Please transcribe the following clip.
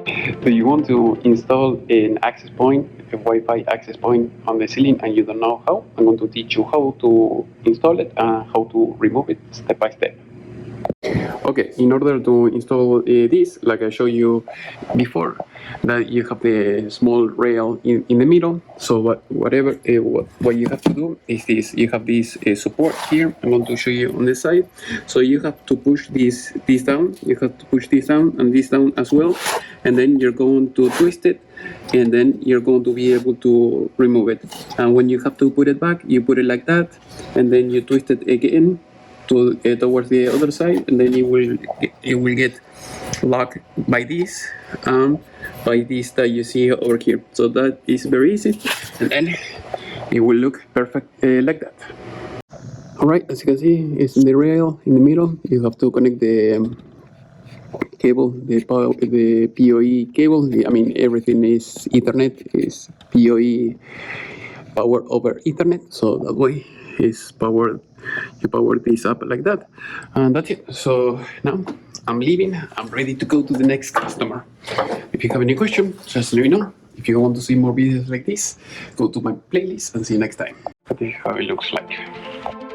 Do you want to install an access point, a Wi-Fi access point on the ceiling, and you don't know how? I'm going to teach you how to install it and how to remove it step by step. Okay, in order to install this, like I showed you before, that you have the small rail in the middle. So what you have to do is this. You have this support here. I'm going to show you on the side. So you have to push this down. You have to push this down and this down as well, and then you're going to twist it, and then you're going to be able to remove it. And when you have to put it back, you put it like that, and then you twist it again towards the other side, and then it will get locked by this that you see over here. So that is very easy, and then it will look perfect like that. All right, as you can see, it's the rail in the middle. You have to connect the cable, the PoE cable. I mean, everything is Ethernet, is PoE, power over Ethernet. So that way is powered. You power this up like that, and that's it. So now I'm leaving. I'm ready to go to the next customer. If you have any question, just let me know. If you want to see more videos like this, go to my playlist and see you next time. That is how it looks like.